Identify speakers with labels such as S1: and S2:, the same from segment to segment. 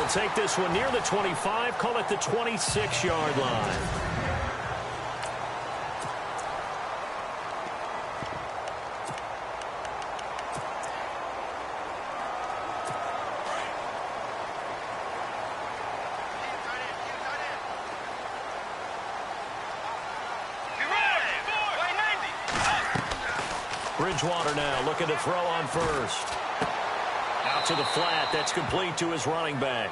S1: They'll take this one near the 25, call it the 26-yard line. Bridgewater now looking to throw on first. Out to the flat. That's complete to his running back.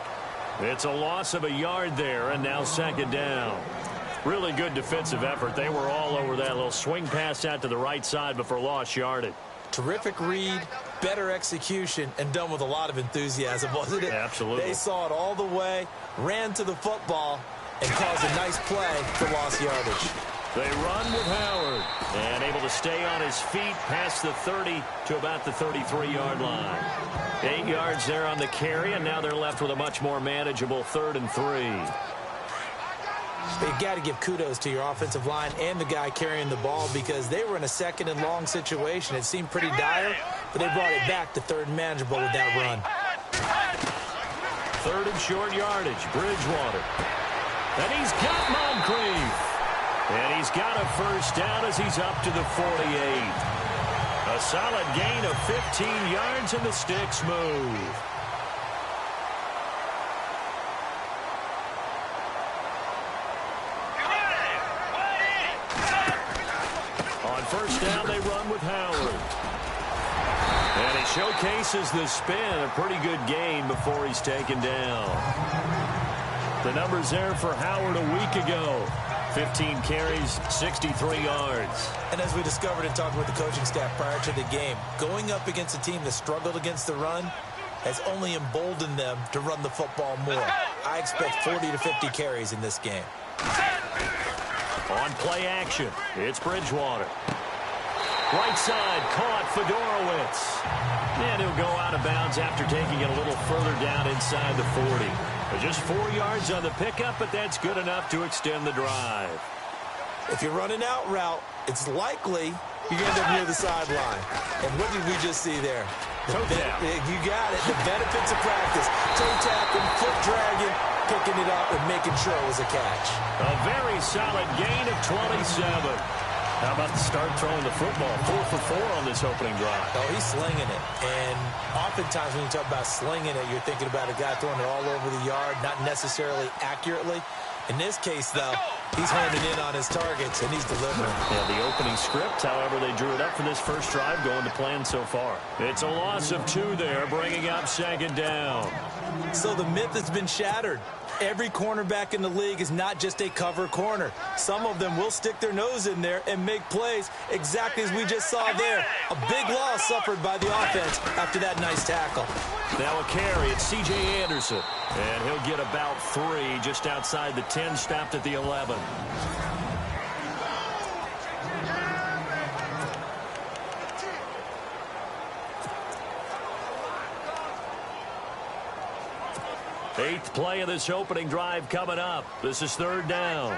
S1: It's a loss of a yard there, and now second down. Really good defensive effort. They were all over that little swing pass out to the right side before lost yardage.
S2: Terrific read, better execution, and done with a lot of enthusiasm, wasn't it?
S1: Absolutely.
S2: They saw it all the way, ran to the football, and caused a nice play for lost yardage.
S1: They run with Howard, and able to stay on his feet past the 30 to about the 33-yard line. 8 yards there on the carry, and now they're left with a much more manageable 3rd and 3.
S2: You've got to give kudos to your offensive line and the guy carrying the ball because they were in a 2nd and long situation. It seemed pretty dire, but they brought it back to 3rd and manageable with that run.
S1: 3rd and short yardage, Bridgewater. And he's got Moncrief. And he's got a first down as he's up to the 48. A solid gain of 15 yards, and the sticks move. On first down, they run with Howard. And he showcases the spin, a pretty good gain before he's taken down. The numbers there for Howard a week ago. 15 carries, 63 yards.
S2: And as we discovered in talking with the coaching staff prior to the game, going up against a team that struggled against the run has only emboldened them to run the football more. I expect 40 to 50 carries in this game.
S1: On play action, it's Bridgewater. Right side, caught Fedorowicz. And he'll go out of bounds after taking it a little further down inside the 40. Just 4 yards on the pickup, but that's good enough to extend the drive.
S2: If you're running out route, it's likely you end up near the sideline. And what did we just see there? You got it. The benefits of practice. Toe tapping, foot dragging, picking it up, and making sure it was a catch.
S1: A very solid gain of 27. How about the start throwing the football? 4 for 4 on this opening drive.
S2: Oh, he's slinging it. And oftentimes when you talk about slinging it, you're thinking about a guy throwing it all over the yard, not necessarily accurately. In this case, though, he's honing in on his targets, and he's delivering.
S1: Yeah, the opening script, however, they drew it up for this first drive, going to plan so far. It's a loss of 2 there, bringing up second down.
S2: So the myth has been shattered. Every cornerback in the league is not just a cover corner. Some of them will stick their nose in there and make plays exactly as we just saw there. A big loss suffered by the offense after that nice tackle.
S1: Now a carry, it's C.J. Anderson. And he'll get about 3 just outside the 10, stopped at the 11. Eighth play of this opening drive coming up. This is 3rd down.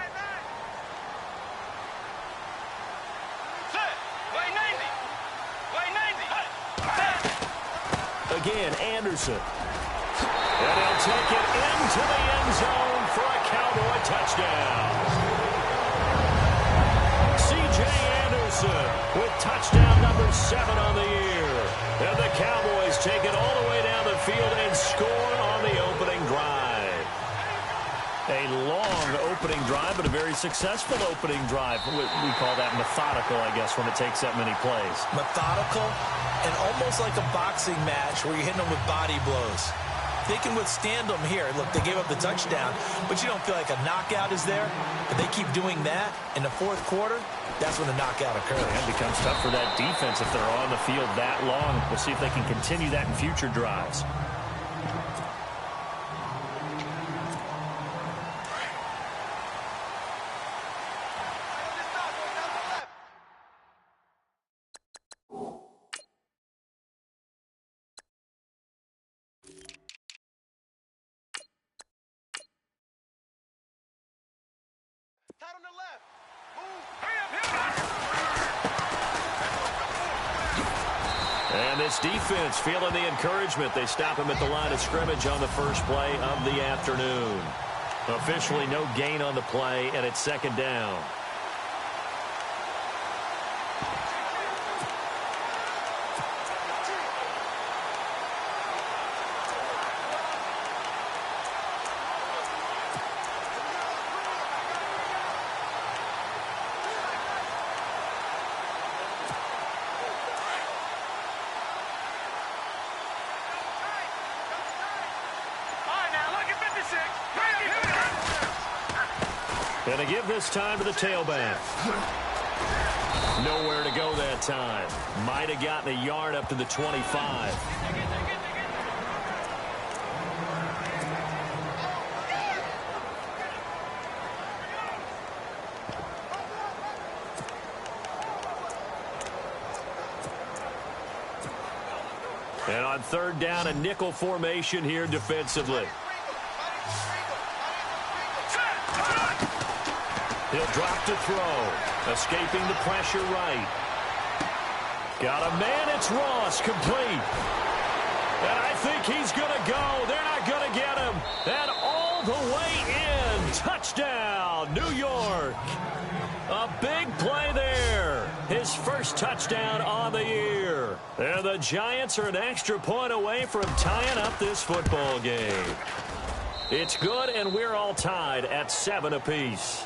S1: Again, Anderson. And he'll take it into the end zone for a Cowboy touchdown. C.J. Anderson with touchdown number 7 on the year. And the Cowboys take it all the way down the field and score on the opening drive. A long opening drive, but a very successful opening drive. We call that methodical, I guess, when it takes that many plays.
S2: Methodical and almost like a boxing match where you're hitting them with body blows. They can withstand them here. Look, they gave up the touchdown, but you don't feel like a knockout is there. But they keep doing that in the 4th quarter, that's when the knockout occurs.
S1: It becomes tough for that defense if they're on the field that long. We'll see if they can continue that in future drives. And this defense feeling the encouragement. They stop him at the line of scrimmage on the first play of the afternoon. Officially no gain on the play, and it's second down. And they give this time to the tailback. Nowhere to go that time. Might have gotten a yard up to the 25. And on third down, a nickel formation here defensively. He'll drop to throw. Escaping the pressure right. Got a man. It's Ross. Complete. And I think he's going to go. They're not going to get him. And all the way in. Touchdown, New York. A big play there. His first touchdown on the year. And the Giants are an extra point away from tying up this football game. It's good, and we're all tied at 7 apiece.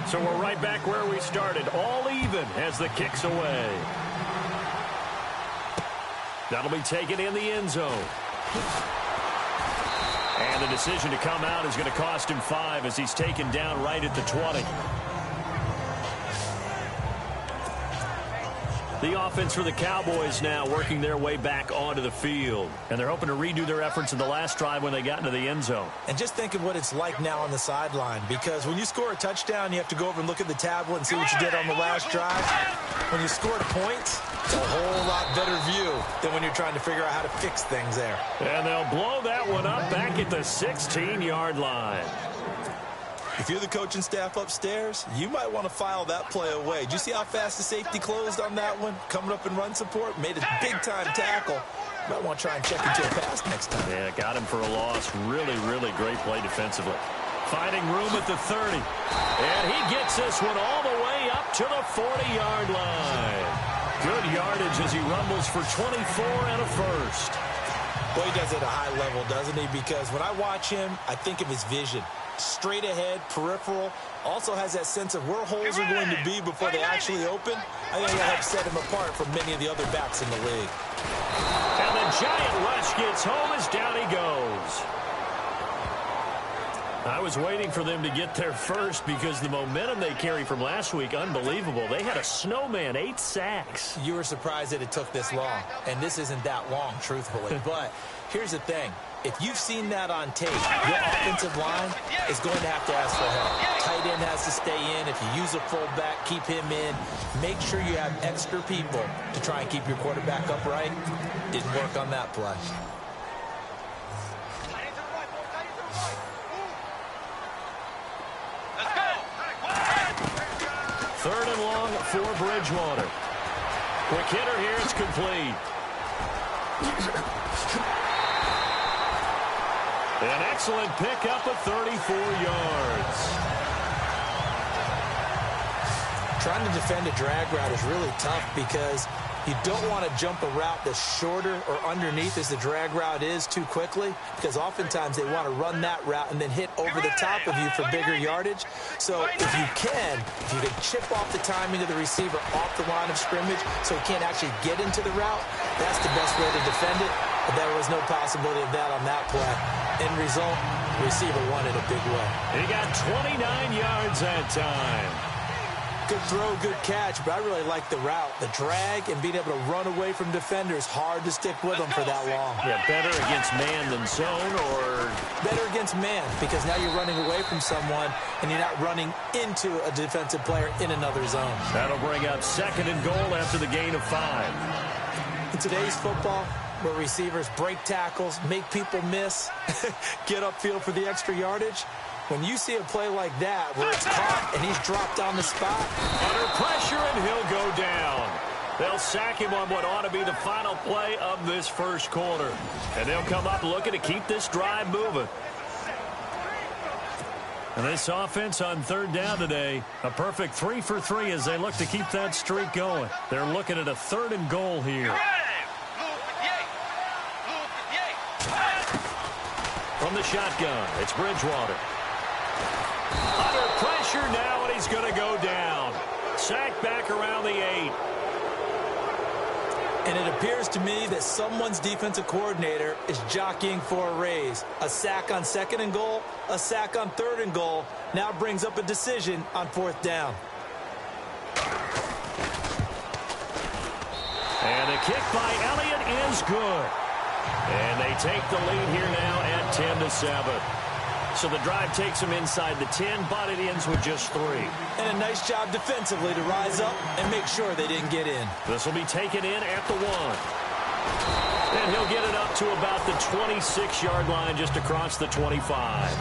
S1: So we're right back where we started, all even as the kick's away. That'll be taken in the end zone. And the decision to come out is going to cost him 5 as he's taken down right at the 20. The offense for the Cowboys now working their way back onto the field. And they're hoping to redo their efforts in the last drive when they got into the end zone.
S2: And just think of what it's like now on the sideline. Because when you score a touchdown, you have to go over and look at the tablet and see what you did on the last drive. When you scored points, it's a whole lot better view than when you're trying to figure out how to fix things there.
S1: And they'll blow that one up back at the 16-yard line.
S2: If you're the coaching staff upstairs, you might want to file that play away. Did you see how fast the safety closed on that one? Coming up in run support, made a big-time tackle. Might want to try and check into a pass next time.
S1: Yeah, got him for a loss. Really, really great play defensively. Finding room at the 30. And he gets this one all the way up to the 40-yard line. Good yardage as he rumbles for 24 and a first.
S2: Boy, he does it at a high level, doesn't he? Because when I watch him, I think of his vision. Straight ahead, peripheral, also has that sense of where holes are going to be before they actually open. I think that helps set him apart from many of the other backs in the league.
S1: And the giant rush gets home as down he goes. I was waiting for them to get there first because the momentum they carry from last week, unbelievable. They had a snowman, 8 sacks.
S2: You were surprised that it took this long, and this isn't that long, truthfully. But here's the thing. If you've seen that on tape, your offensive line is going to have to ask for help. Tight end has to stay in. If you use a fullback, keep him in. Make sure you have extra people to try and keep your quarterback upright. Didn't work on that play.
S1: Third and long for Bridgewater. Quick hitter here, it's complete. An excellent pickup of 34 yards.
S2: Trying to defend a drag route is really tough because you don't want to jump a route that's shorter or underneath as the drag route is too quickly, because oftentimes they want to run that route and then hit over the top of you for bigger yardage. So if you can chip off the timing of the receiver off the line of scrimmage so he can't actually get into the route, that's the best way to defend it. But there was no possibility of that on that play. End result, the receiver won it a big way.
S1: He got 29 yards that time.
S2: Good throw, good catch, but I really like the route. The drag and being able to run away from defenders, hard to stick with them for that long.
S1: Yeah, better against man than zone, or?
S2: Better against man, because now you're running away from someone and you're not running into a defensive player in another zone.
S1: That'll bring up second and goal after the gain of 5.
S2: In today's football, where receivers break tackles, make people miss, get upfield for the extra yardage, When you see a play like that where it's caught and he's dropped on the spot.
S1: Under pressure, and he'll go down. They'll sack him on what ought to be the final play of this first quarter. And they'll come up looking to keep this drive moving. And this offense on third down today, a perfect 3 for 3 as they look to keep that streak going. They're looking at a 3rd and goal here. From the shotgun, it's Bridgewater. Under pressure now, and he's going to go down. Sacked back around the 8.
S2: And it appears to me that someone's defensive coordinator is jockeying for a raise. A sack on 2nd and goal, a sack on 3rd and goal, now brings up a decision on 4th down.
S1: And the kick by Elliott is good. And they take the lead here now at 10-7. So the drive takes them inside the 10, but it ends with just 3.
S2: And a nice job defensively to rise up and make sure they didn't get in.
S1: This will be taken in at the 1. And he'll get it up to about the 26-yard line just across the 25.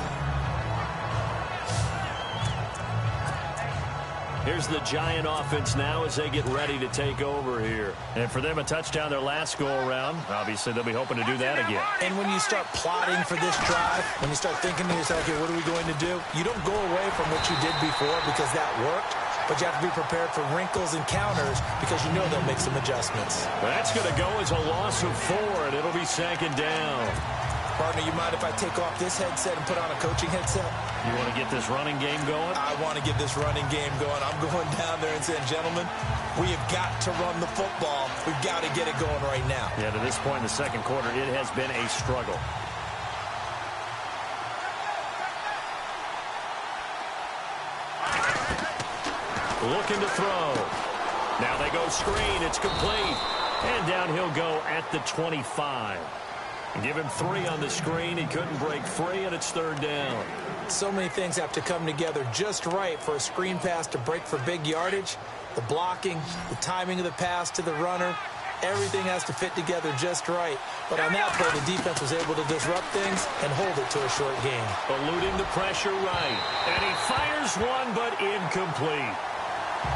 S1: Here's the Giant offense now as they get ready to take over here. And for them, a touchdown their last go-around. Obviously, they'll be hoping to do that again.
S2: And when you start plotting for this drive, when you start thinking to yourself, okay, what are we going to do? You don't go away from what you did before because that worked, but you have to be prepared for wrinkles and counters because you know they'll make some adjustments.
S1: That's going to go as a loss of 4, and it'll be 2nd down.
S2: Partner, you mind if I take off this headset and put on a coaching headset?
S1: You want to get this running game going?
S2: I want to get this running game going. I'm going down there and saying, gentlemen, we have got to run the football. We've got to get it going right now.
S1: Yeah, to this point in the second quarter, it has been a struggle. Looking to throw. Now they go screen. It's complete. And down he'll go at the 25. Give him 3 on the screen. He couldn't break free, and it's 3rd down.
S2: So many things have to come together just right for a screen pass to break for big yardage. The blocking, the timing of the pass to the runner, everything has to fit together just right. But on that play, the defense was able to disrupt things and hold it to a short game.
S1: Eluding the pressure right. And he fires one, but incomplete.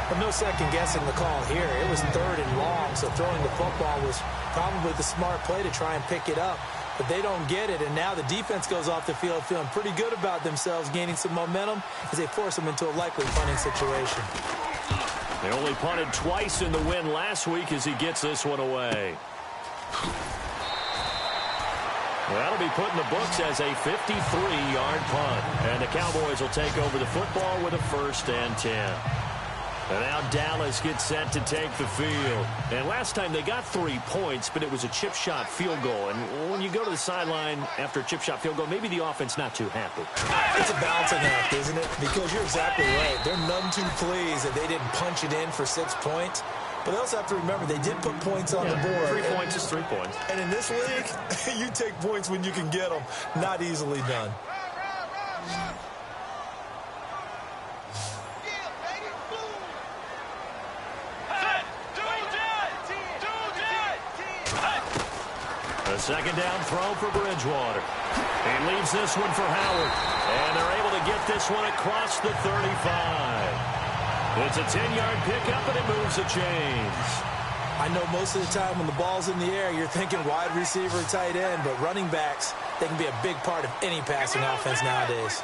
S2: But no second guessing the call here. It was 3rd and long, so throwing the football was probably the smart play to try and pick it up. But they don't get it, and now the defense goes off the field feeling pretty good about themselves, gaining some momentum as they force them into a likely punting situation.
S1: They only punted twice in the win last week as he gets this one away. Well, that'll be put in the books as a 53-yard punt. And the Cowboys will take over the football with a 1st and 10. And now Dallas gets set to take the field. And last time they got 3 points, but it was a chip shot field goal. And when you go to the sideline after a chip shot field goal, maybe the offense not too happy.
S2: It's a balancing act, isn't it? Because you're exactly right. They're none too pleased that they didn't punch it in for 6 points. But they also have to remember they did put points on the board.
S1: 3 points is 3 points.
S2: And in this league, you take points when you can get them. Not easily done.
S1: A 2nd down throw for Bridgewater. He leaves this one for Howard. And they're able to get this one across the 35. It's a 10-yard pickup, and it moves the chains.
S2: I know most of the time when the ball's in the air, you're thinking wide receiver, tight end, but running backs, they can be a big part of any passing offense nowadays.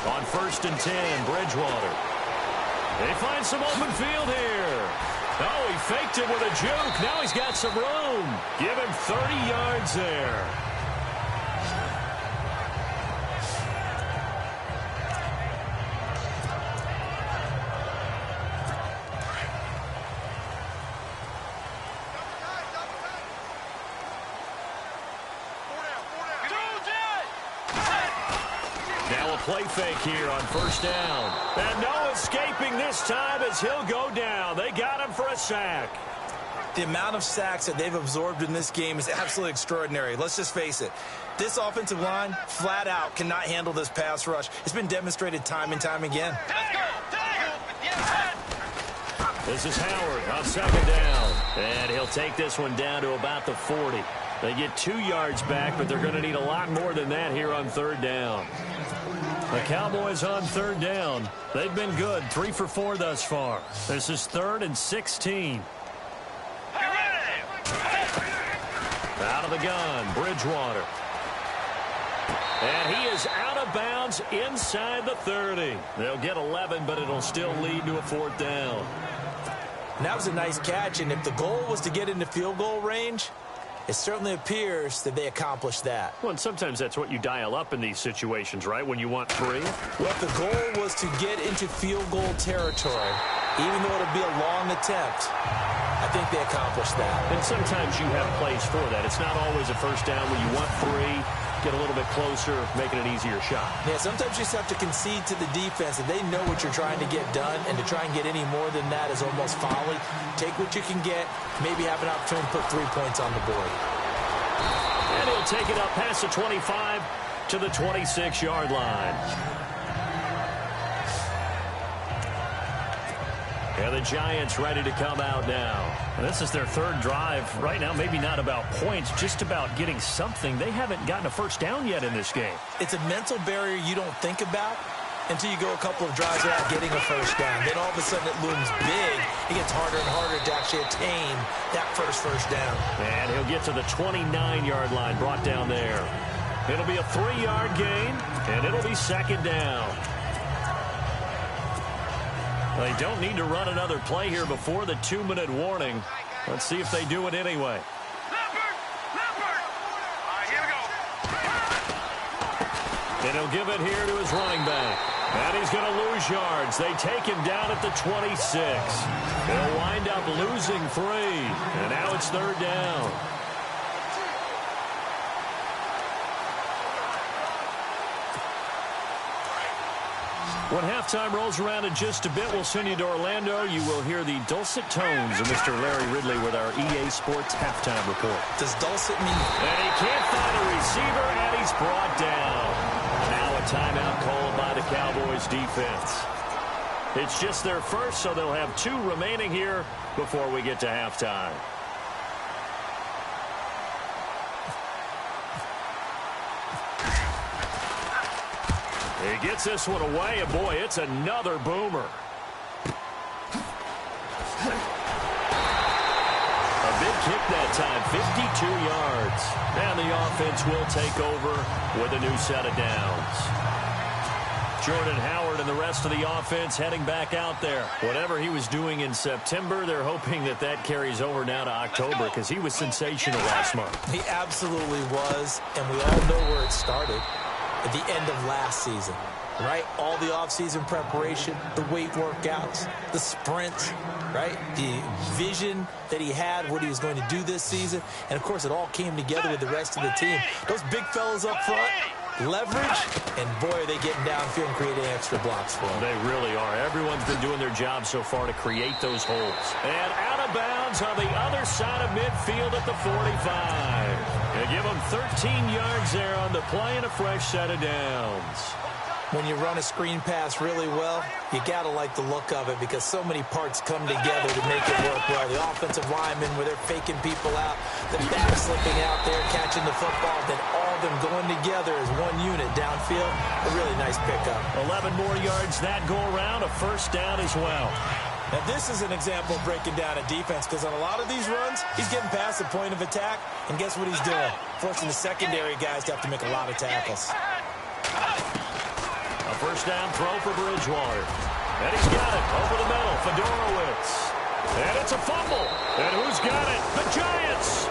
S1: On 1st and 10, Bridgewater. They find some open field here. Oh, he faked it with a juke. Now he's got some room. Give him 30 yards there. Now a play fake here on 1st down. And no escaping this time as he'll go down. They got him for a sack.
S2: The amount of sacks that they've absorbed in this game is absolutely extraordinary. Let's just face it. This offensive line, flat out, cannot handle this pass rush. It's been demonstrated time and time again.
S1: This is Howard on 2nd down. And he'll take this one down to about the 40. They get 2 yards back, but they're going to need a lot more than that here on third down. The Cowboys on third down. They've been good, 3 for 4 thus far. This is 3rd and 16. Out of the gun, Bridgewater. And he is out of bounds inside the 30. They'll get 11, but it'll still lead to a 4th down.
S2: And that was a nice catch, and if the goal was to get into field goal range, it certainly appears that they accomplished that.
S1: Well, and sometimes that's what you dial up in these situations, right, when you want 3?
S2: Well, if the goal was to get into field goal territory, even though it'll be a long attempt, I think they accomplished that.
S1: And sometimes you have plays for that. It's not always a first down when you want 3, get a little bit closer, making an easier shot.
S2: Yeah, sometimes you just have to concede to the defense that they know what you're trying to get done, and to try and get any more than that is almost folly. Take what you can get, maybe have an opportunity to put 3 points on the board.
S1: And he'll take it up past the 25 to the 26-yard line. And the Giants ready to come out now. And this is their 3rd drive. Right now, maybe not about points, just about getting something. They haven't gotten a first down yet in this game.
S2: It's a mental barrier you don't think about until you go a couple of drives without getting a first down. Then all of a sudden it looms big. It gets harder and harder to actually attain that first down.
S1: And he'll get to the 29-yard line, brought down there. It'll be a 3-yard gain, and it'll be 2nd down. They don't need to run another play here before the 2-minute warning. Let's see if they do it anyway. And he'll give it here to his running back. And he's going to lose yards. They take him down at the 26. They'll wind up losing 3. And now it's 3rd down. When halftime rolls around in just a bit, we'll send you to Orlando. You will hear the dulcet tones of Mr. Larry Ridley with our EA Sports halftime report.
S2: Does dulcet mean?
S1: And he can't find a receiver, and he's brought down. Now a timeout called by the Cowboys defense. It's just their first, so they'll have 2 remaining here before we get to halftime. He gets this one away, and boy, it's another boomer. A big kick that time, 52 yards. And the offense will take over with a new set of downs. Jordan Howard and the rest of the offense heading back out there. Whatever he was doing in September, they're hoping that that carries over now to October because he was sensational last month.
S2: He absolutely was, and we all know where it started. At the end of last season, right? All the offseason preparation, the weight workouts, the sprints, right? The vision that he had, what he was going to do this season. And, of course, it all came together with the rest of the team. Those big fellas up front, leverage, and, boy, are they getting downfield and creating extra blocks for them.
S1: They really are. Everyone's been doing their job so far to create those holes. And out of bounds on the other side of midfield at the 45. They give them 13 yards there on the play and a fresh set of downs.
S2: When you run a screen pass really well, you got to like the look of it because so many parts come together to make it work well. The offensive linemen, where they're faking people out, the back slipping out there, catching the football, then all of them going together as one unit downfield. A really nice pickup.
S1: 11 more yards that go around, a first down as well.
S2: Now, this is an example of breaking down a defense because on a lot of these runs, he's getting past the point of attack, and guess what he's doing? Forcing the secondary guys to have to make a lot of tackles.
S1: A first down throw for Bridgewater. And he's got it over the middle. Fedorowicz. And it's a fumble. And who's got it? The Giants.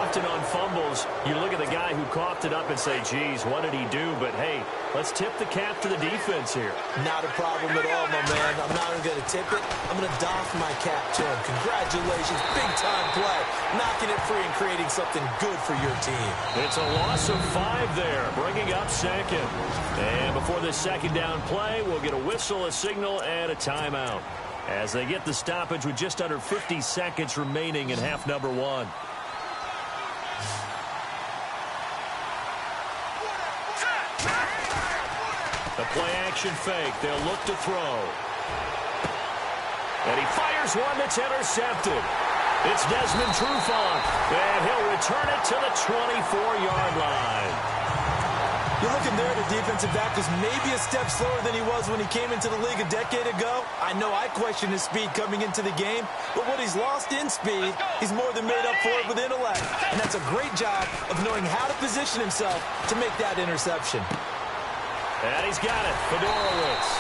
S1: Often on fumbles, you look at the guy who coughed it up and say, geez, what did he do? But, hey, let's tip the cap to the defense here.
S2: Not a problem at all, my man. I'm not even going to tip it. I'm going to doff my cap to him. Congratulations. Big-time play. Knocking it free and creating something good for your team.
S1: It's a loss of 5 there, bringing up second. And before this second down play, we'll get a whistle, a signal, and a timeout as they get the stoppage with just under 50 seconds remaining in half number 1. The play-action fake. They'll look to throw. And he fires one that's intercepted. It's Desmond Trufant, and he'll return it to the 24-yard line.
S2: You're looking there at a defensive back who's maybe a step slower than he was when he came into the league a decade ago. I know I questioned his speed coming into the game, but what he's lost in speed, he's more than made up for it with intellect. And that's a great job of knowing how to position himself to make that interception.
S1: And he's got it, Fedorowicz.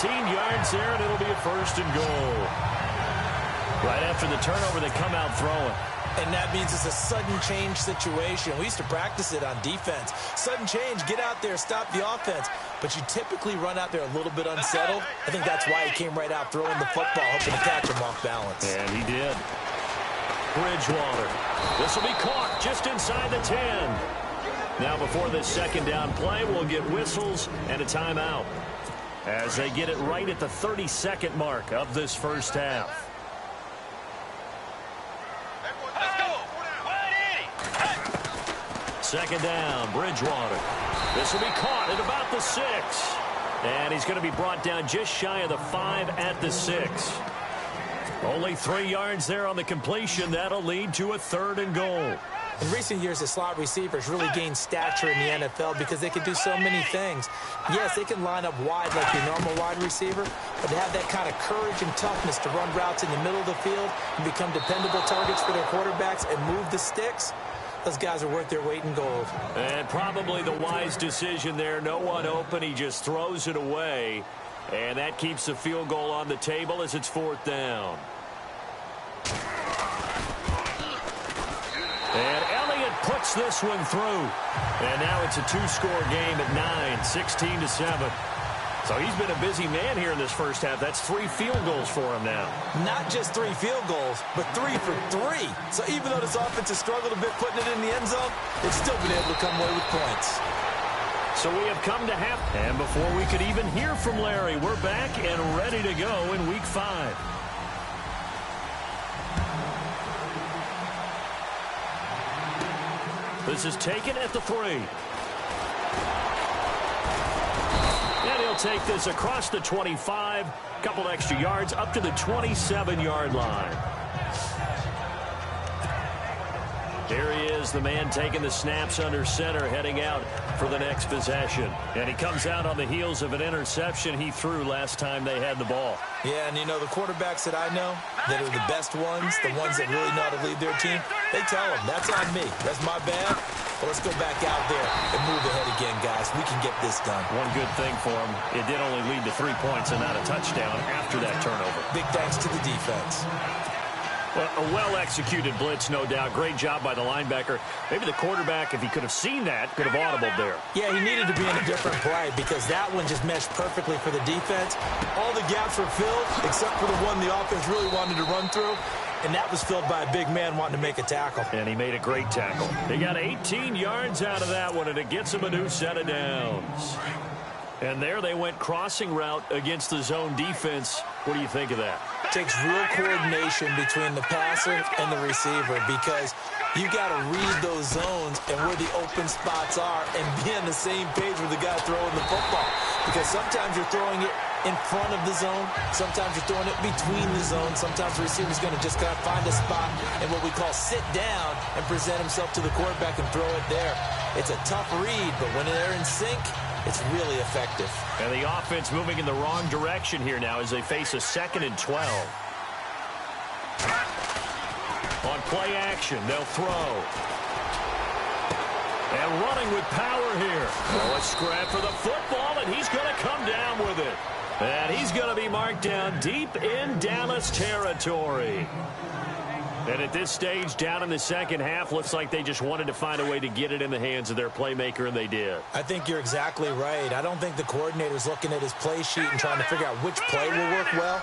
S1: 18 yards there, and it'll be a 1st and goal. Right after the turnover, they come out throwing.
S2: And that means it's a sudden change situation. We used to practice it on defense. Sudden change, get out there, stop the offense. But you typically run out there a little bit unsettled. I think that's why he came right out throwing the football, hoping to catch him off balance.
S1: And he did. Bridgewater. This will be caught just inside the 10. Now before this second down play, we'll get whistles and a timeout as they get it right at the 32nd mark of this first half. Second down, Bridgewater. This will be caught at about the 6. And he's going to be brought down just shy of the 5 at the 6. Only 3 yards there on the completion. That'll lead to a 3rd and goal.
S2: In recent years, the slot receivers really gained stature in the NFL because they can do so many things. Yes, they can line up wide like your normal wide receiver, but to have that kind of courage and toughness to run routes in the middle of the field and become dependable targets for their quarterbacks and move the sticks, those guys are worth their weight in gold.
S1: And probably the wise decision there. No one open. He just throws it away. And that keeps the field goal on the table as it's 4th down. And Elliott puts this one through. And now it's a 2-score game at 9, 16-7. So he's been a busy man here in this first half. That's 3 field goals for him now.
S2: Not just 3 field goals, but 3 for 3. So even though this offense has struggled a bit putting it in the end zone, it's still been able to come away with points.
S1: So we have come to half. And before we could even hear from Larry, we're back and ready to go in Week 5. This is taken at the 3. And he'll take this across the 25, couple extra yards up to the 27-yard line. Here he is, the man taking the snaps under center, heading out for the next possession. And he comes out on the heels of an interception he threw last time they had the ball.
S2: Yeah, and you know, the quarterbacks that I know that are the best ones, the ones that really know how to lead their team, they tell them, that's on me. That's my bad. Well, let's go back out there and move ahead again, guys. We can get this done.
S1: One good thing for him, it did only lead to 3 points and not a touchdown after that turnover.
S2: Big thanks to the defense.
S1: Well, a well-executed blitz, no doubt. Great job by the linebacker. Maybe the quarterback, if he could have seen that, could have audibled there.
S2: Yeah, he needed to be in a different play because that one just meshed perfectly for the defense. All the gaps were filled except for the one the offense really wanted to run through, and that was filled by a big man wanting to make a tackle.
S1: And he made a great tackle. He got 18 yards out of that one, and it gets him a new set of downs. And there they went crossing route against the zone defense. What do you think of that?
S2: Takes real coordination between the passer and the receiver because you got to read those zones and where the open spots are and be on the same page with the guy throwing the football. Because sometimes you're throwing it in front of the zone. Sometimes you're throwing it between the zones. Sometimes the receiver's going to just kind of find a spot and what we call sit down and present himself to the quarterback and throw it there. It's a tough read, but when they're in sync, it's really effective.
S1: And the offense moving in the wrong direction here now as they face a 2nd and 12. On play action, they'll throw. And running with power here. Oh, a scrap for the football, and he's going to come down with it. And he's going to be marked down deep in Dallas territory. And at this stage, down in the second half, looks like they just wanted to find a way to get it in the hands of their playmaker, and they did.
S2: I think you're exactly right. I don't think the coordinator's looking at his play sheet and trying to figure out which play will work well.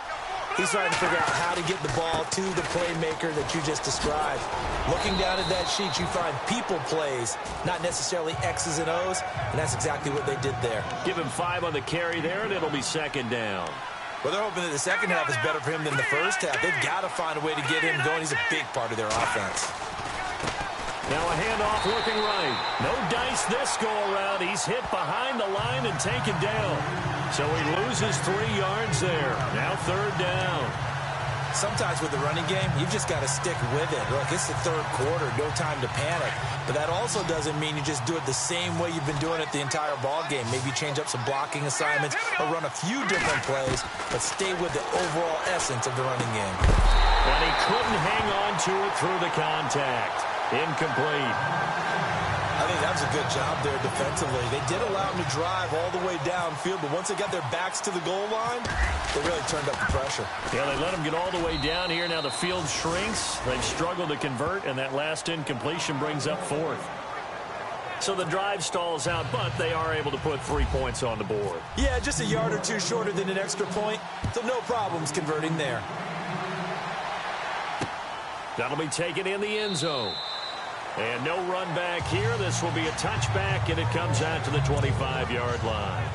S2: He's trying to figure out how to get the ball to the playmaker that you just described. Looking down at that sheet, you find people plays, not necessarily X's and O's, and that's exactly what they did there.
S1: Give him 5 on the carry there, and it'll be 2nd down.
S2: Well, they're hoping that the second half is better for him than the first half. They've got to find a way to get him going. He's a big part of their offense.
S1: Now a handoff looking right. No dice this go around. He's hit behind the line and taken down. So he loses 3 yards there. Now 3rd down.
S2: Sometimes with the running game, you've just got to stick with it. Look, it's the 3rd quarter, no time to panic. But that also doesn't mean you just do it the same way you've been doing it the entire ball game. Maybe change up some blocking assignments or run a few different plays, but stay with the overall essence of the running game.
S1: And he couldn't hang on to it through the contact. Incomplete.
S2: I think that was a good job there defensively. They did allow him to drive all the way downfield, but once they got their backs to the goal line, they really turned up the pressure.
S1: Yeah, they let him get all the way down here. Now the field shrinks. They've struggled to convert, and that last incompletion brings up 4th. So the drive stalls out, but they are able to put 3 points on the board.
S2: Yeah, just a yard or two shorter than an extra point, so no problems converting there.
S1: That'll be taken in the end zone. And no run back here. This will be a touchback, and it comes out to the 25-yard line.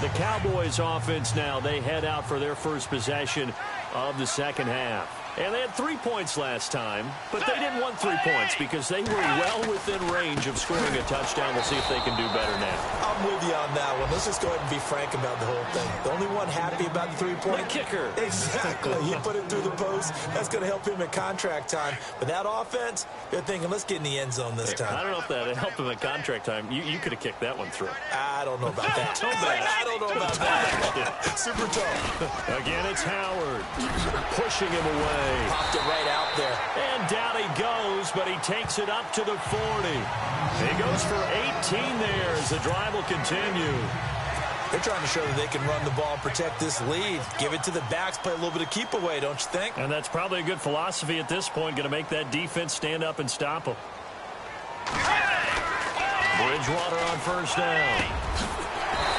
S1: The Cowboys offense now, they head out for their first possession of the 2nd half. And they had 3 points last time, but they didn't want 3 points because they were well within range of scoring a touchdown. We'll see if they can do better now.
S2: I'm with you on that one. Let's just go ahead and be frank about the whole thing. The only one happy about the 3-point
S1: kicker.
S2: Exactly. He put it through the post. That's going to help him at contract time. But that offense, they're thinking, let's get in the end zone this time.
S1: I don't know if that helped him at contract time. You could have kicked that one through.
S2: I don't know about that. I don't know about that. Super tough.
S1: Again, it's Howard pushing him away.
S2: Popped it right out there.
S1: And down he goes, but he takes it up to the 40. He goes for 18 there as the drive will continue.
S2: They're trying to show that they can run the ball and protect this lead. Give it to the backs, play a little bit of keep away, don't you think?
S1: And that's probably a good philosophy at this point, going to make that defense stand up and stop them. Bridgewater on 1st down.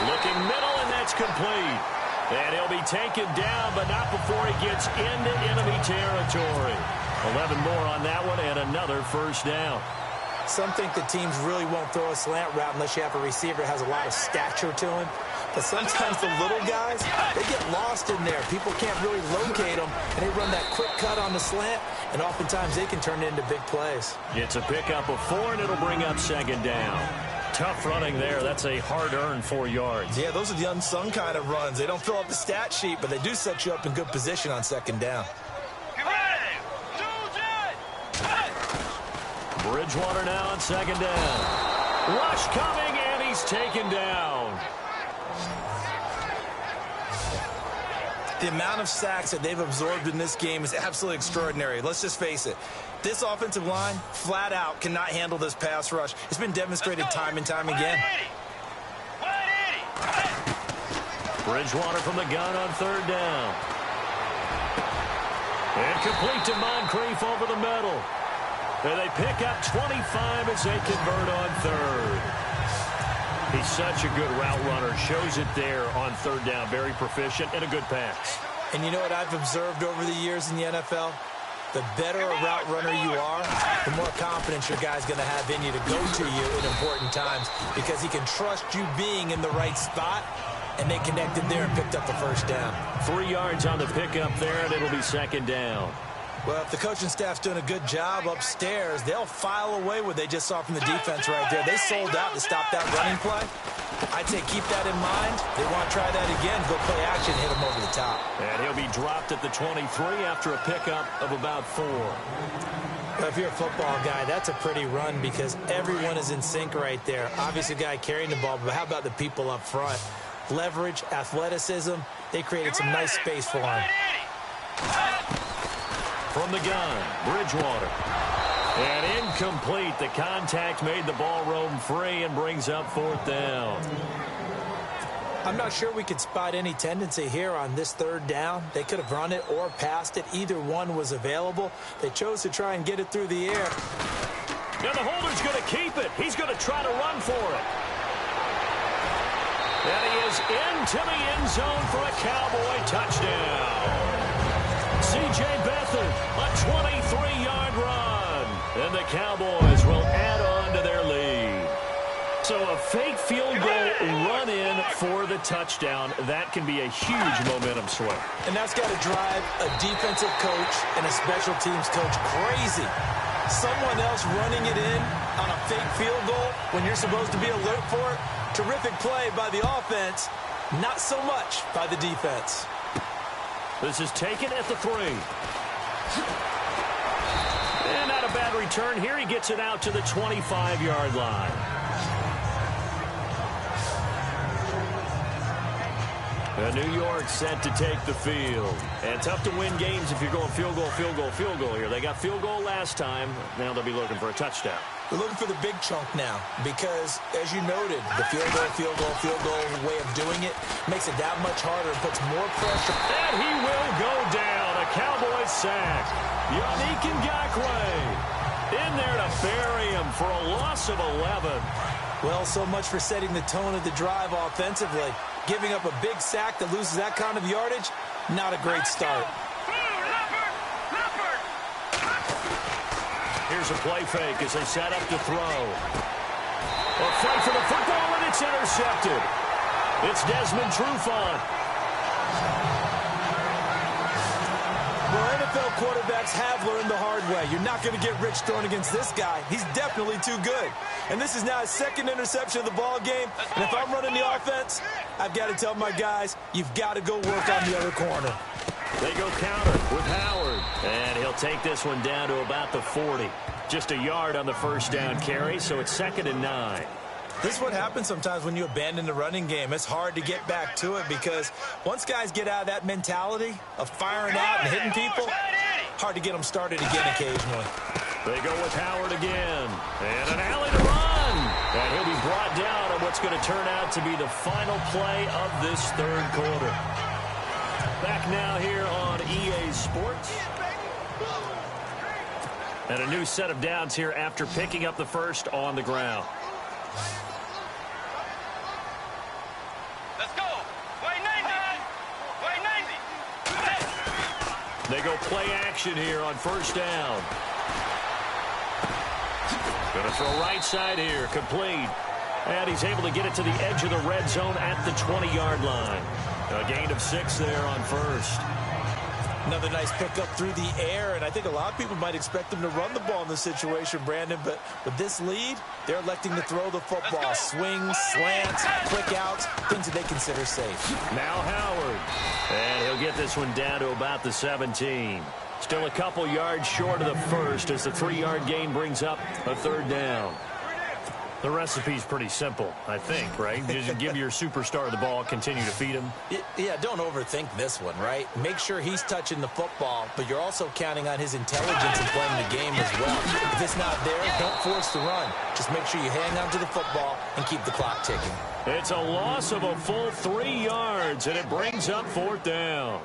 S1: Looking middle, and that's complete. And he'll be taken down, but not before he gets into enemy territory. 11 more on that one, and another 1st down.
S2: Some think the teams really won't throw a slant route unless you have a receiver that has a lot of stature to him. But sometimes the little guys, they get lost in there. People can't really locate them, and they run that quick cut on the slant, and oftentimes they can turn it into big plays.
S1: It's a pickup of 4, and it'll bring up 2nd down. Tough running there. That's a hard-earned 4 yards.
S2: Yeah, those are the unsung kind of runs. They don't fill up the stat sheet, but they do set you up in good position on 2nd down.
S1: Bridgewater now on 2nd down. Rush coming, and he's taken down.
S2: The amount of sacks that they've absorbed in this game is absolutely extraordinary. Let's just face it. This offensive line, flat out, cannot handle this pass rush. It's been demonstrated time and time again.
S1: Bridgewater from the gun on 3rd down. And complete to Moncrief over the middle. And they pick up 25 as they convert on 3rd. He's such a good route runner. Shows it there on 3rd down. Very proficient and a good pass.
S2: And you know what I've observed over the years in the NFL? The better a route runner you are, the more confidence your guy's going to have in you to go to you in important times because he can trust you being in the right spot, and they connected there and picked up the 1st down.
S1: 3 yards on the pickup there, and it'll be 2nd down.
S2: Well, if the coaching staff's doing a good job upstairs, they'll file away what they just saw from the defense right there. They sold out to stop that running play. I'd say keep that in mind. They want to try that again, go play action, hit him over the top.
S1: And he'll be dropped at the 23 after a pickup of about 4.
S2: Well, if you're a football guy, that's a pretty run because everyone is in sync right there. Obviously, the guy carrying the ball, but how about the people up front? Leverage, athleticism, they created some nice space for him.
S1: From the gun, Bridgewater. And incomplete. The contact made the ball roam free and brings up 4th down.
S2: I'm not sure we could spot any tendency here on this 3rd down. They could have run it or passed it. Either one was available. They chose to try and get it through the air.
S1: Now the holder's going to keep it. He's going to try to run for it. And he is into the end zone for a Cowboy touchdown. C.J. Beathard, a 23-yard run. And the Cowboys will add on to their lead. So a fake field goal run in for the touchdown. That can be a huge momentum swing.
S2: And that's got to drive a defensive coach and a special teams coach crazy. Someone else running it in on a fake field goal when you're supposed to be alert for it. Terrific play by the offense. Not so much by the defense.
S1: This is taken at the 3. And not a bad return here. He gets it out to the 25-yard line. New York set to take the field. And tough to win games if you're going field goal, field goal, field goal here. They got field goal last time. Now they'll be looking for a touchdown.
S2: They're looking for the big chunk now because, as you noted, the field goal, field goal, field goal way of doing it makes it that much harder and puts more pressure.
S1: And he will go down. A Cowboys sack. Yannick Ngakoue in there to bury him for a loss of 11.
S2: Well, so much for setting the tone of the drive offensively. Giving up a big sack that loses that kind of yardage, not a great start.
S1: Here's a play fake as they set up to throw. A fight for the football, and it's intercepted. It's Desmond Trufant.
S2: Well, NFL quarterbacks have learned the hard way. You're not going to get rich throwing against this guy. He's definitely too good. And this is now his second interception of the ball game. And if I'm running the offense, I've got to tell my guys, you've got to go work on the other corner.
S1: They go counter with Howard. And he'll take this one down to about the 40. Just a yard on the first down carry, so it's 2nd and 9.
S2: This is what happens sometimes when you abandon the running game. It's hard to get back to it because once guys get out of that mentality of firing out and hitting people, hard to get them started again occasionally.
S1: They go with Howard again. And an alley to run. And he'll be brought down on what's going to turn out to be the final play of this third quarter. Back now here on EA Sports. And a new set of downs here after picking up the first on the ground.
S3: Let's go. Way 90. Way 90.
S1: They go play action here on first down. Going to throw right side here, complete. And he's able to get it to the edge of the red zone at the 20-yard line. A gain of 6 there on first.
S2: Another nice pickup through the air, and I think a lot of people might expect them to run the ball in this situation, Brandon, but with this lead, they're electing to throw the football. Swings, slants, quick outs, things that they consider safe.
S1: Now Howard. And he'll get this one down to about the 17. Still a couple yards short of the first as the 3-yard gain brings up a third down. The recipe's pretty simple, I think, right? Just give your superstar the ball, continue to feed him.
S2: Yeah, don't overthink this one, right? Make sure he's touching the football, but you're also counting on his intelligence in playing the game as well. If it's not there, don't force the run. Just make sure you hang on to the football and keep the clock ticking.
S1: It's a loss of a full 3 yards, and it brings up 4th down.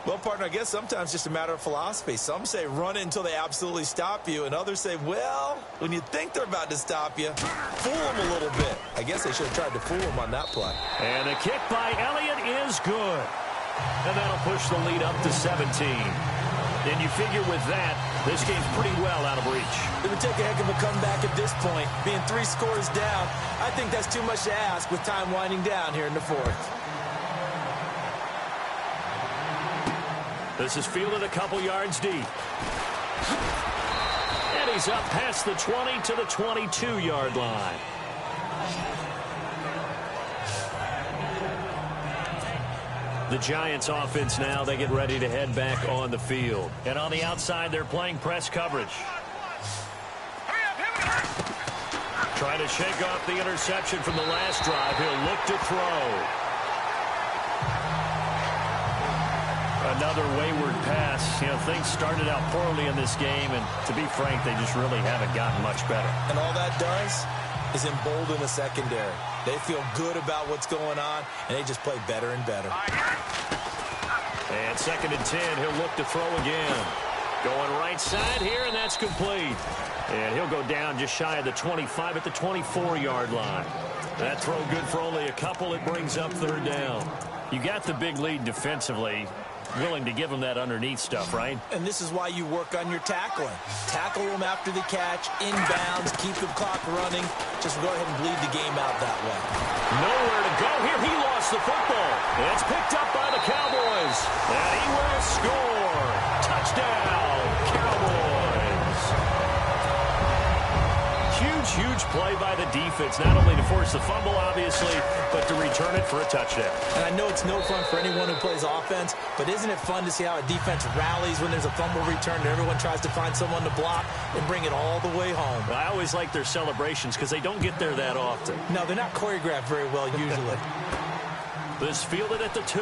S2: Well, partner, I guess sometimes it's just a matter of philosophy. Some say run it until they absolutely stop you, and others say, well, when you think they're about to stop you, fool them a little bit. I guess they should have tried to fool them on that play.
S1: And the kick by Elliott is good. And that'll push the lead up to 17. And you figure with that, this game's pretty well out of reach.
S2: It would take a heck of a comeback at this point. Being 3 scores down, I think that's too much to ask with time winding down here in the 4th.
S1: This is fielded a couple yards deep. And he's up past the 20 to the 22-yard line. The Giants offense now, they get ready to head back on the field. And on the outside, they're playing press coverage. Trying to shake off the interception from the last drive. He'll look to throw. Another wayward pass. You know, things started out poorly in this game, and to be frank, they just really haven't gotten much better.
S2: And all that does is embolden the secondary. They feel good about what's going on, and they just play better and better.
S1: And 2nd and 10, he'll look to throw again. Going right side here, and that's complete. And he'll go down just shy of the 25 at the 24-yard line. That throw good for only a couple. It brings up 3rd down. You got the big lead defensively. Willing to give them that underneath stuff, right?
S2: And this is why you work on your tackling. Tackle them after the catch, inbounds, keep the clock running. Just go ahead and bleed the game out that way.
S1: Nowhere to go here. He lost the football. It's picked up by the Cowboys. And he will score. Touchdown, Cowboys. Huge huge play by the defense, not only to force the fumble, obviously, but to return it for a touchdown.
S2: And I know it's no fun for anyone who plays offense, but isn't it fun to see how a defense rallies when there's a fumble return and everyone tries to find someone to block and bring it all the way home?
S1: I always like their celebrations because they don't get there that often.
S2: No, they're not choreographed very well usually.
S1: This fielded at the 2.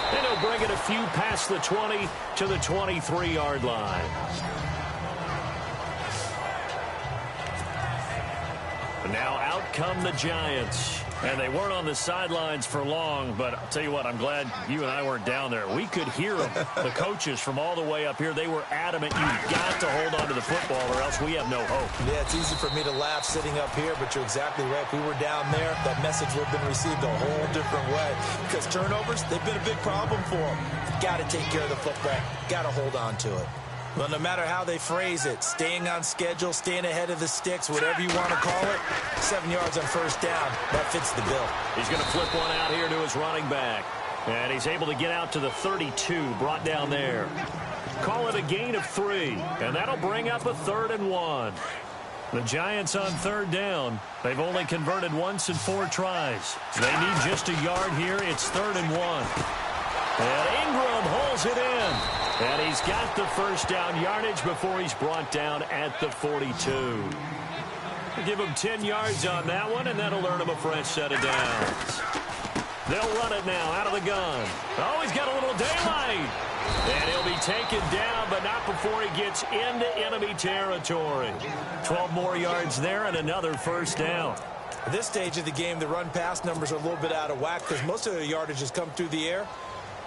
S1: And he'll bring it a few past the 20 to the 23-yard line. And now out come the Giants. And they weren't on the sidelines for long, but I'll tell you what, I'm glad you and I weren't down there. We could hear them, the coaches from all the way up here. They were adamant, you've got to hold on to the football or else we have no hope.
S2: Yeah, it's easy for me to laugh sitting up here, but you're exactly right. If we were down there, that message would have been received a whole different way. Because turnovers, they've been a big problem for them. Got to take care of the football. Got to hold on to it. Well, no matter how they phrase it, staying on schedule, staying ahead of the sticks, whatever you want to call it, 7 yards on first down, that fits the bill.
S1: He's going to flip one out here to his running back. And he's able to get out to the 32, brought down there. Call it a gain of 3, and that'll bring up a 3rd and 1. The Giants on 3rd down. They've only converted once in 4 tries. They need just a yard here. It's 3rd and 1. And Ingram holds it in. And he's got the first down yardage before he's brought down at the 42. Give him 10 yards on that one, and that'll earn him a fresh set of downs. They'll run it now out of the gun. Oh, he's got a little daylight. And he'll be taken down, but not before he gets into enemy territory. 12 more yards there and another first down.
S2: At this stage of the game, the run-pass numbers are a little bit out of whack because most of their yardage has come through the air.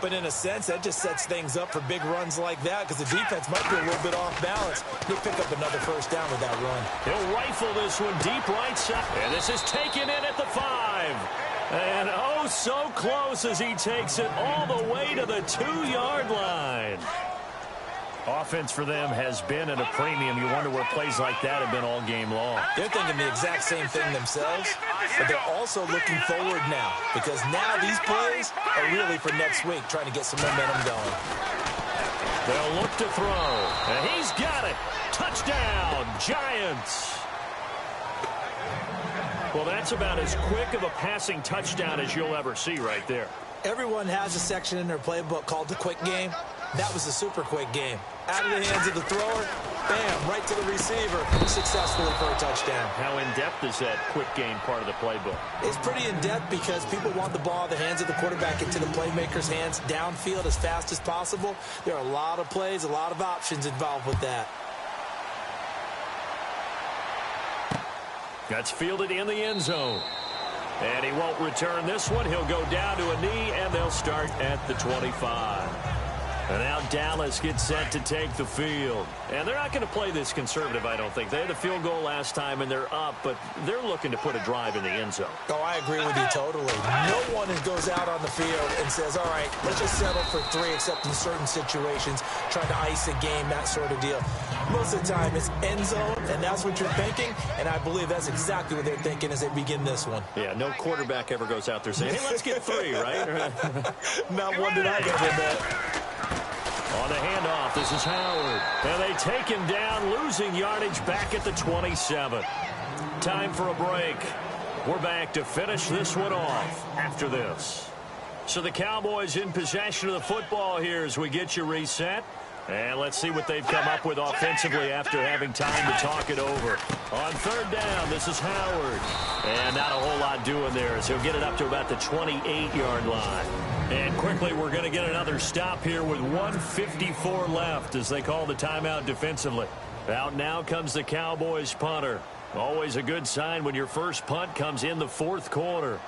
S2: But in a sense, that just sets things up for big runs like that because the defense might be a little bit off balance. He'll pick up another first down with that run.
S1: He'll rifle this one deep right side. And this is taken in at the 5. And oh, so close as he takes it all the way to the 2-yard line. Offense for them has been at a premium. You wonder where plays like that have been all game long.
S2: They're thinking the exact same thing themselves, but they're also looking forward now because now these plays are really for next week, trying to get some momentum going.
S1: They'll look to throw, and he's got it. Touchdown, Giants. Well, that's about as quick of a passing touchdown as you'll ever see right there.
S2: Everyone has a section in their playbook called the quick game. That was a super quick game. Out of the hands of the thrower, bam, right to the receiver, successfully for a touchdown.
S1: How in-depth is that quick game part of the playbook?
S2: It's pretty in-depth because people want the ball out of the hands of the quarterback into the playmaker's hands downfield as fast as possible. There are a lot of plays, a lot of options involved with that.
S1: That's fielded in the end zone. And he won't return this one. He'll go down to a knee, and they'll start at the 25. And now Dallas gets set to take the field. And they're not going to play this conservative, I don't think. They had a field goal last time, and they're up, but they're looking to put a drive in the end zone.
S2: Oh, I agree with you totally. No one goes out on the field and says, all right, let's just settle for 3, except in certain situations, trying to ice a game, that sort of deal. Most of the time, it's end zone, and that's what you're thinking, and I believe that's exactly what they're thinking as they begin this one.
S1: Yeah, no quarterback ever goes out there saying, hey, let's get 3, right?
S2: Not one that I ever met.
S1: On the handoff, this is Howard. And they take him down, losing yardage back at the 27. Time for a break. We're back to finish this one off after this. So the Cowboys in possession of the football here as we get you reset. And let's see what they've come up with offensively after having time to talk it over. On 3rd down, this is Howard. And not a whole lot doing there as he'll get it up to about the 28-yard line. And quickly, we're going to get another stop here with 1:54 left as they call the timeout defensively. Out now comes the Cowboys punter. Always a good sign when your first punt comes in the 4th quarter.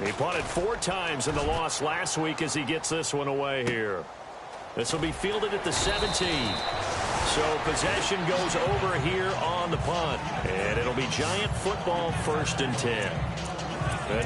S1: He punted 4 times in the loss last week as he gets this one away here. This will be fielded at the 17. So possession goes over here on the punt. And it'll be Giant football 1st and 10.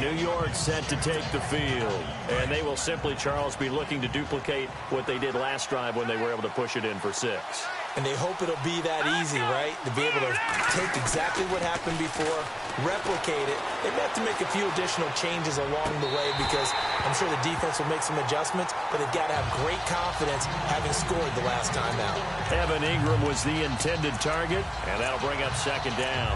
S1: New York set to take the field. And they will simply, Charles, be looking to duplicate what they did last drive when they were able to push it in for 6.
S2: And they hope it'll be that easy, right? To be able to take exactly what happened before, replicate it. They may have to make a few additional changes along the way because I'm sure the defense will make some adjustments, but they've got to have great confidence having scored the last time out.
S1: Evan Ingram was the intended target, and that'll bring up second down.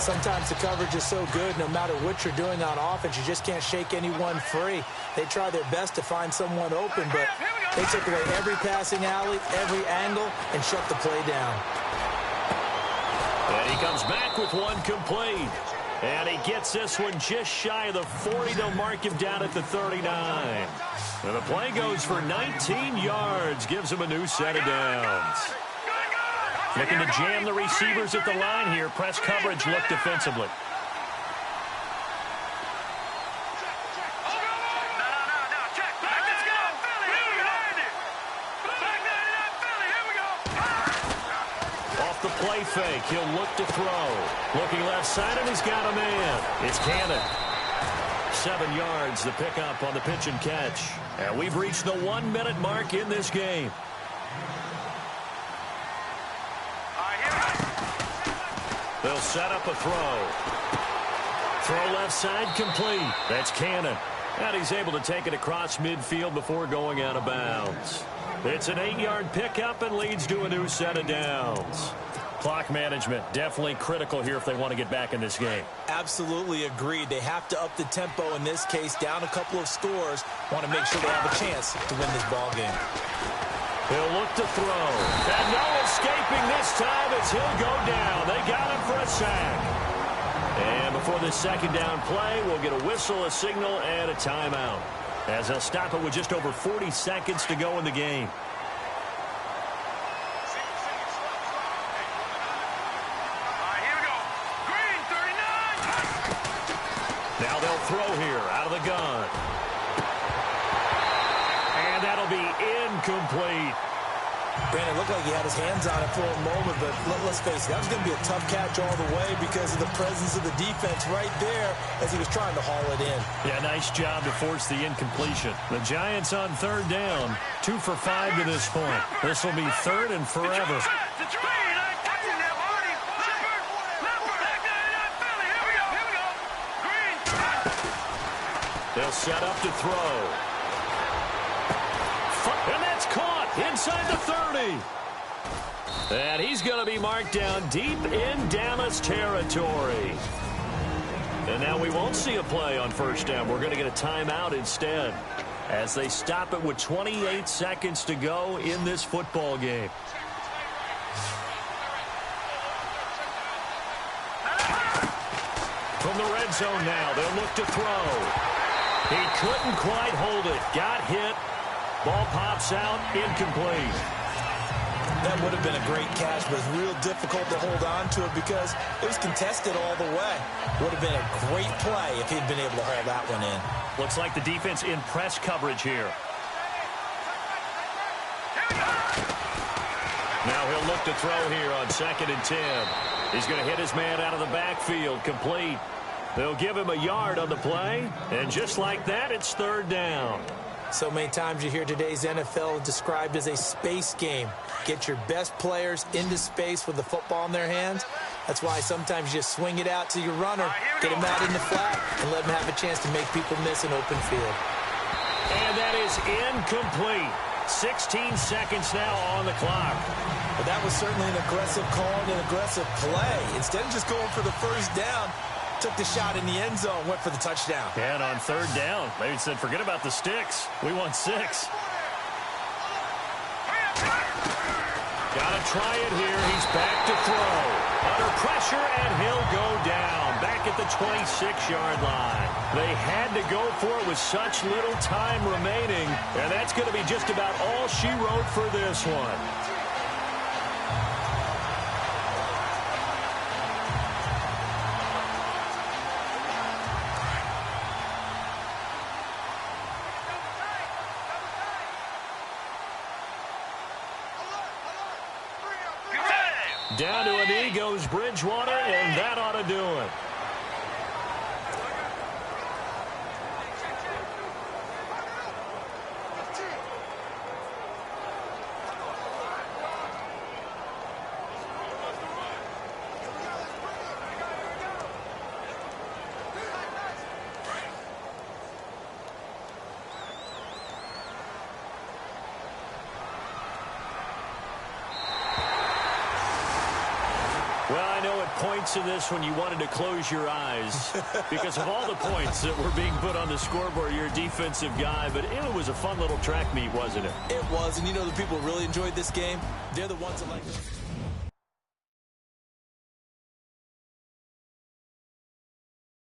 S2: Sometimes the coverage is so good, no matter what you're doing on offense, you just can't shake anyone free. They try their best to find someone open, but they took away every passing alley, every angle, and shut the play down.
S1: And he comes back with one complete. And he gets this one just shy of the 40. They'll mark him down at the 39. And the play goes for 19 yards, gives him a new set of downs. Looking to jam the receivers at the line here. Press coverage look defensively. Off the play fake, he'll look to throw. Looking left side, and he's got a man. It's Cannon. 7 yards, the pickup on the pitch and catch. And we've reached the 1-minute mark in this game. They'll set up a throw. Throw left side complete. That's Cannon. And he's able to take it across midfield before going out of bounds. It's an 8-yard pickup and leads to a new set of downs. Clock management definitely critical here if they want to get back in this game.
S2: Absolutely agreed. They have to up the tempo in this case, down a couple of scores. Want to make sure they have a chance to win this ball game.
S1: He'll look to throw. And no escaping this time as he'll go down. They got him for a sack. And before this second down play, we'll get a whistle, a signal, and a timeout, as they'll stop it with just over 40 seconds to go in the game. Now they'll throw here out of the gun. And that'll be incomplete.
S2: Brandon, it looked like he had his hands on it for a moment, but let's face it, that was going to be a tough catch all the way because of the presence of the defense right there as he was trying to haul it in.
S1: Yeah, nice job to force the incompletion. The Giants on third down, 2 for 5 to this point. This will be third and forever. They'll set up to throw. And that's caught inside the 30. And he's going to be marked down deep in Dallas territory. And now we won't see a play on first down. We're going to get a timeout instead as they stop it with 28 seconds to go in this football game. From the red zone now, they'll look to throw. He couldn't quite hold it. Got hit. Ball pops out. Incomplete.
S2: That would have been a great catch, but it's real difficult to hold on to it because it was contested all the way. Would have been a great play if he'd been able to haul that one in.
S1: Looks like the defense in press coverage here. Now he'll look to throw here on 2nd and 10. He's going to hit his man out of the backfield. Complete. They'll give him a yard on the play, and just like that, it's third down.
S2: So many times you hear today's NFL described as a space game. Get your best players into space with the football in their hands. That's why sometimes you just swing it out to your runner, get him out in the flat, and let him have a chance to make people miss an open field.
S1: And that is incomplete. 16 seconds now on the clock.
S2: But that was certainly an aggressive call and an aggressive play. Instead of just going for the first down, took the shot in the end zone, went for the touchdown.
S1: And on third down, they said, forget about the sticks. We want 6. Gotta try it here. He's back to throw. Under pressure, and he'll go down. Back at the 26-yard line. They had to go for it with such little time remaining. And that's going to be just about all she wrote for this one. Down to a knee goes Bridgewater, and that ought to do it. moments in this when you wanted to close your eyes because of all the points that were being put on the scoreboard. You're a defensive guy, but it was a fun little track meet, wasn't it?
S2: It was, and you know the people who really enjoyed this game? They're the ones that like